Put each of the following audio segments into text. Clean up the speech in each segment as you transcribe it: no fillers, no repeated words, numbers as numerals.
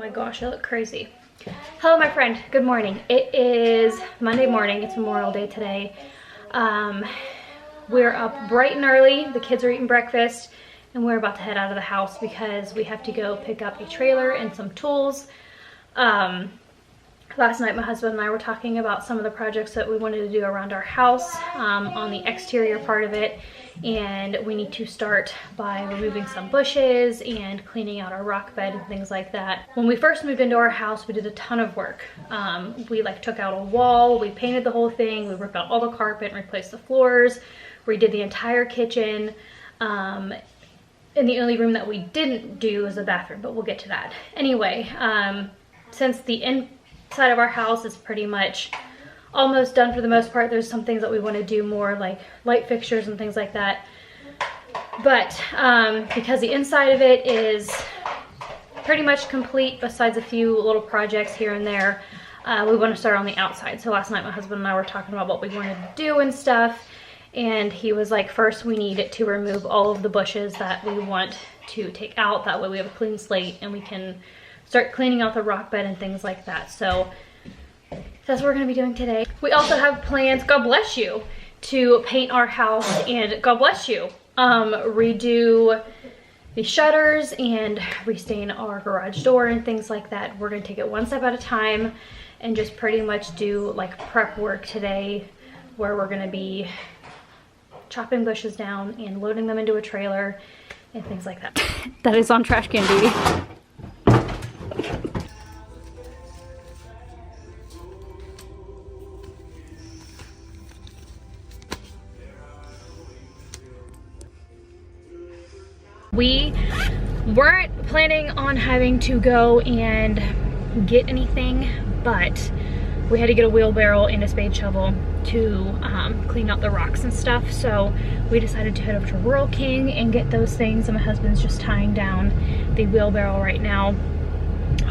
my gosh, I look crazy. Hello, my friend. Good morning. It is Monday morning. It's Memorial Day today. We're up bright and early. The kids are eating breakfast, and we're about to head out of the house because we have to go pick up a trailer and some tools. Last night, my husband and I were talking about some of the projects that we wanted to do around our house on the exterior part of it. And we need to start by removing some bushes and cleaning out our rock bed and things like that. When we first moved into our house, we did a ton of work. We took out a wall, we painted the whole thing, we ripped out all the carpet and replaced the floors, redid the entire kitchen. And the only room that we didn't do is the bathroom, but we'll get to that. Anyway, since the inside of our house is pretty much almost done for the most part, there's some things that we want to do more, like light fixtures and things like that. But because the inside of it is pretty much complete, besides a few little projects here and there, we want to start on the outside. So last night my husband and I were talking about what we wanted to do and stuff, and he was like, first we need to remove all of the bushes that we want to take out. That way we have a clean slate and we can start cleaning out the rock bed and things like that. So that's what we're gonna be doing today. We also have plans, God bless you, to paint our house and, God bless you, redo the shutters and restain our garage door and things like that. We're gonna take it one step at a time and just pretty much do like prep work today, where we're gonna be chopping bushes down and loading them into a trailer and things like that. That is on trash can duty. We weren't planning on having to go and get anything, but we had to get a wheelbarrow and a spade shovel to clean out the rocks and stuff. So we decided to head over to Rural King and get those things, and my husband's just tying down the wheelbarrow right now.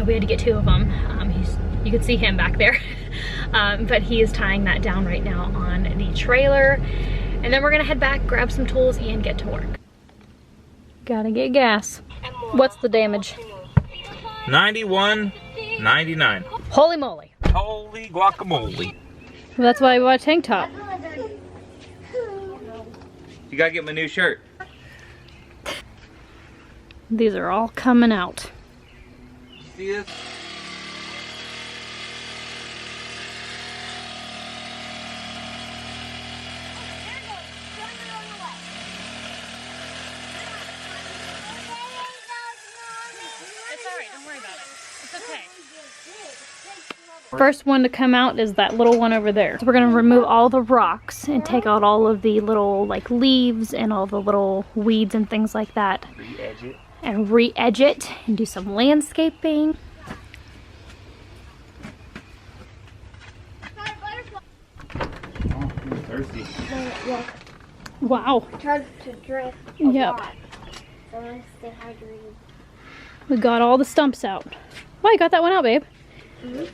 We had to get two of them. You can see him back there. But he is tying that down right now on the trailer. And then we're gonna head back, grab some tools, and get to work. Gotta get gas. What's the damage? 91.99. Holy moly. Holy guacamole. Well, that's why I bought a tank top. You gotta get my new shirt. These are all coming out. See this? First one to come out is that little one over there. So we're gonna remove all the rocks and take out all of the little like leaves and all the little weeds and things like that. Re-edge it. And re-edge it and do some landscaping. Oh, I'm thirsty. Wow. I tried to drink a lot, so I'm gonna stay hydrated. We got all the stumps out. Well, you got that one out, babe. Mm-hmm.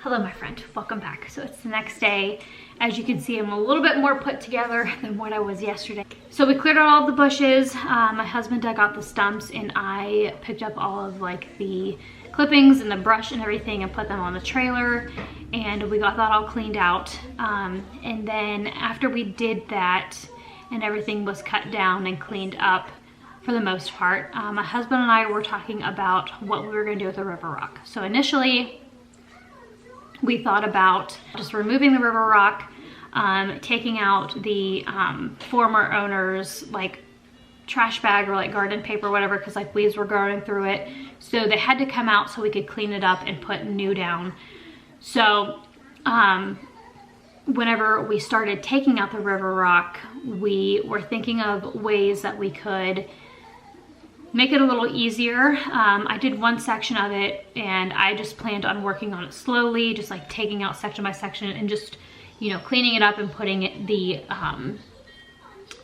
Hello, my friend, welcome back. So it's the next day. As you can see, I'm a little bit more put together than what I was yesterday. So we cleared out all the bushes. My husband dug out the stumps, and I picked up all of like the clippings and the brush and everything and put them on the trailer, and we got that all cleaned out. And then after we did that and everything was cut down and cleaned up, for the most part. My husband and I were talking about what we were gonna do with the river rock. So initially, we thought about just removing the river rock, taking out the former owner's like trash bag or like garden paper, whatever, because like weeds were growing through it. So they had to come out so we could clean it up and put new down. So whenever we started taking out the river rock, we were thinking of ways that we could make it a little easier. I did one section of it and I just planned on working on it slowly, just like taking out section by section and just, you know, cleaning it up and putting it, the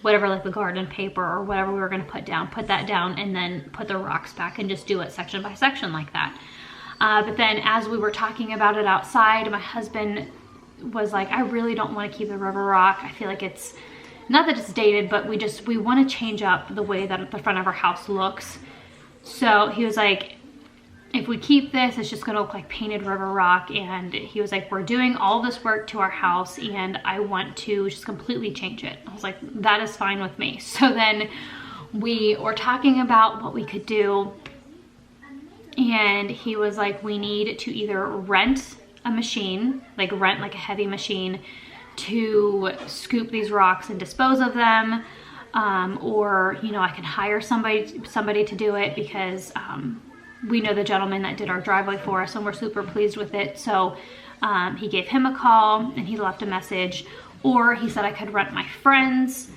whatever, like the garden paper or whatever we were gonna put that down, and then put the rocks back and just do it section by section like that. But then as we were talking about it outside, my husband was like, I really don't want to keep the river rock. I feel like it's, not that it's dated, but we want to change up the way that the front of our house looks. So he was like, if we keep this, it's just gonna look like painted river rock. And he was like, we're doing all this work to our house and I want to just completely change it. I was like, that is fine with me. So then we were talking about what we could do. And he was like, we need to either rent a machine, like rent like a heavy machine to scoop these rocks and dispose of them, or, you know, I can hire somebody to do it, because we know the gentleman that did our driveway for us and we're super pleased with it. So he gave him a call and he left a message, or he said I could rent my friend's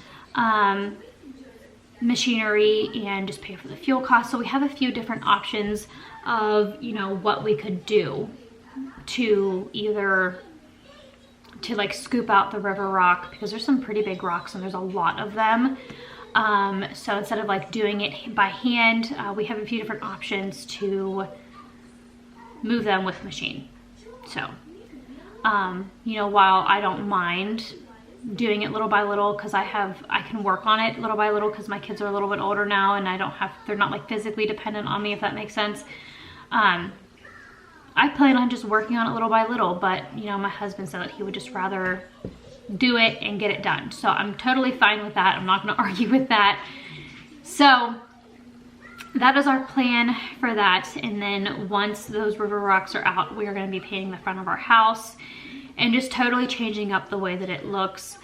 machinery and just pay for the fuel costs. So we have a few different options of, you know, what we could do to either to like scoop out the river rock, because there's some pretty big rocks and there's a lot of them. So instead of like doing it by hand, we have a few different options to move them with machine. So, you know, while I don't mind doing it little by little, because I can work on it little by little, because my kids are a little bit older now and they're not like physically dependent on me, if that makes sense. I plan on just working on it little by little, but you know, my husband said that he would just rather do it and get it done. So I'm totally fine with that. I'm not gonna argue with that. So that is our plan for that. And then once those river rocks are out, we are gonna be painting the front of our house and just totally changing up the way that it looks,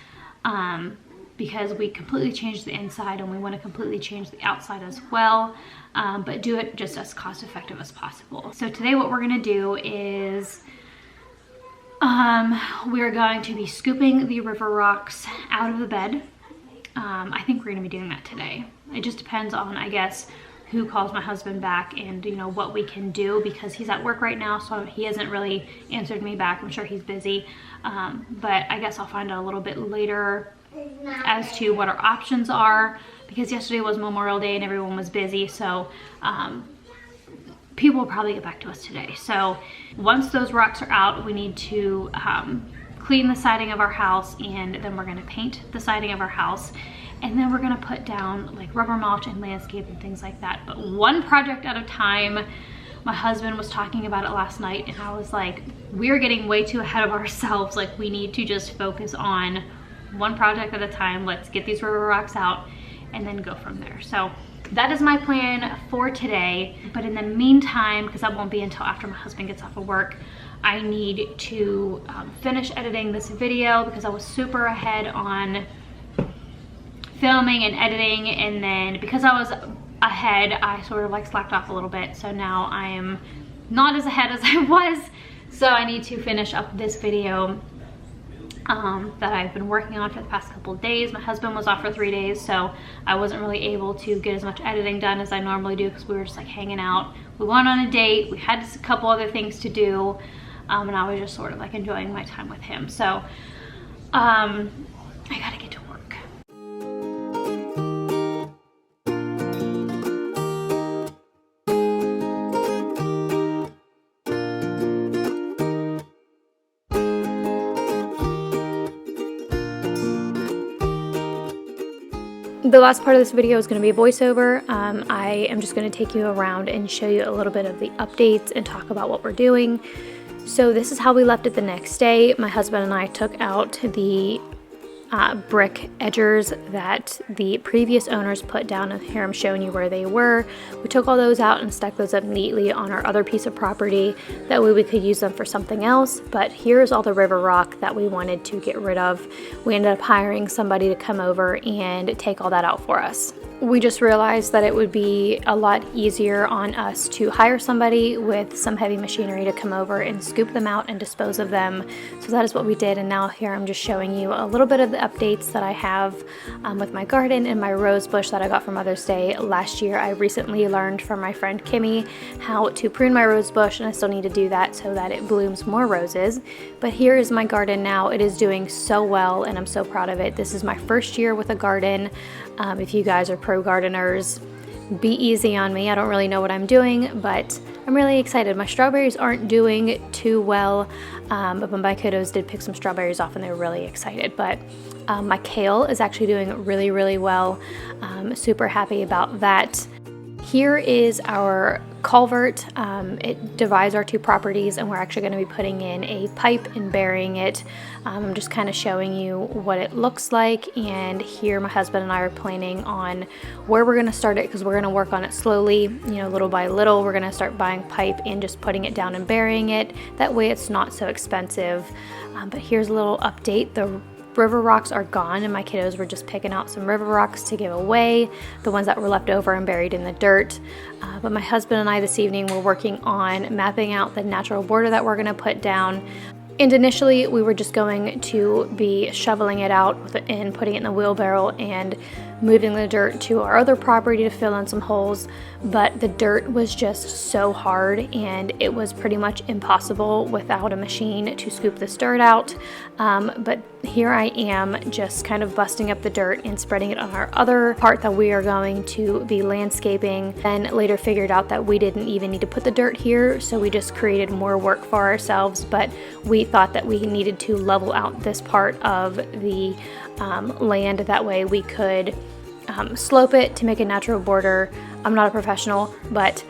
because we completely changed the inside and we want to completely change the outside as well, but do it just as cost effective as possible. So today what we're gonna do is we're going to be scooping the river rocks out of the bed. I think we're gonna be doing that today. It just depends on, I guess, who calls my husband back and, you know, what we can do, because he's at work right now, so he hasn't really answered me back. I'm sure he's busy, but I guess I'll find out a little bit later as to what our options are, because yesterday was Memorial Day and everyone was busy. So people will probably get back to us today. So once those rocks are out, we need to clean the siding of our house, and then we're gonna paint the siding of our house, and then we're gonna put down like rubber mulch and landscape and things like that. But one project at a time. My husband was talking about it last night and I was like, we're getting way too ahead of ourselves. Like, we need to just focus on one project at a time. Let's get these river rocks out and then go from there. So that is my plan for today. But in the meantime, because that won't be until after my husband gets off of work, I need to finish editing this video, because I was super ahead on filming and editing, and then because I was ahead, I sort of like slacked off a little bit. So now I am not as ahead as I was. So I need to finish up this video that I've been working on for the past couple of days. My husband was off for 3 days, so I wasn't really able to get as much editing done as I normally do, because we were just like hanging out. We went on a date, we had a couple other things to do, and I was just sort of like enjoying my time with him. So I gotta get to work. The last part of this video is going to be a voiceover. I am just going to take you around and show you a little bit of the updates and talk about what we're doing. So this is how we left it the next day. My husband and I took out the brick edgers that the previous owners put down. And here I'm showing you where they were. We took all those out and stuck those up neatly on our other piece of property. That way we could use them for something else. But here's all the river rock that we wanted to get rid of. We ended up hiring somebody to come over and take all that out for us. We just realized that it would be a lot easier on us to hire somebody with some heavy machinery to come over and scoop them out and dispose of them. So that is what we did, and now here I'm just showing you a little bit of the updates that I have with my garden and my rose bush that I got for Mother's Day last year. I recently learned from my friend Kimmy how to prune my rose bush, and I still need to do that so that it blooms more roses. But here is my garden now. It is doing so well, and I'm so proud of it. This is my first year with a garden. If you guys are pro gardeners, be easy on me. I don't really know what I'm doing, but I'm really excited. My strawberries aren't doing too well, but my kiddos did pick some strawberries off and they were really excited. But my kale is actually doing really, really well. Super happy about that. Here is our culvert. It divides our two properties, and we're actually going to be putting in a pipe and burying it. I'm just kind of showing you what it looks like, and here my husband and I are planning on where we're going to start it, because we're going to work on it slowly, little by little. We're going to start buying pipe and just putting it down and burying it. That way it's not so expensive. But here's a little update. The river rocks are gone, and my kiddos were just picking out some river rocks to give away, the ones that were left over and buried in the dirt. But my husband and I this evening were working on mapping out the natural border that we're going to put down. And initially we were just going to be shoveling it out and putting it in the wheelbarrow and moving the dirt to our other property to fill in some holes, but the dirt was just so hard and it was pretty much impossible without a machine to scoop this dirt out. But here I am just kind of busting up the dirt and spreading it on our other part that we are going to be landscaping. Then later figured out that we didn't even need to put the dirt here, so we just created more work for ourselves. But we thought that we needed to level out this part of the land, that way we could slope it to make a natural border. I'm not a professional, but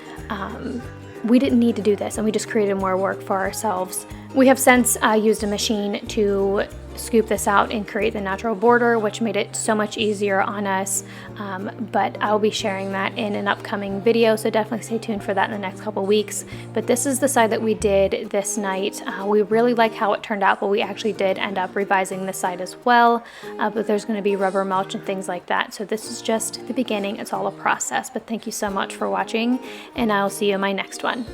we didn't need to do this, and we just created more work for ourselves. We have since used a machine to scoop this out and create the natural border, which made it so much easier on us. But I'll be sharing that in an upcoming video, so definitely stay tuned for that in the next couple weeks. But this is the side that we did this night. We really like how it turned out, but we actually did end up revising the side as well. But there's going to be rubber mulch and things like that. So this is just the beginning. It's all a process. But thank you so much for watching, and I'll see you in my next one.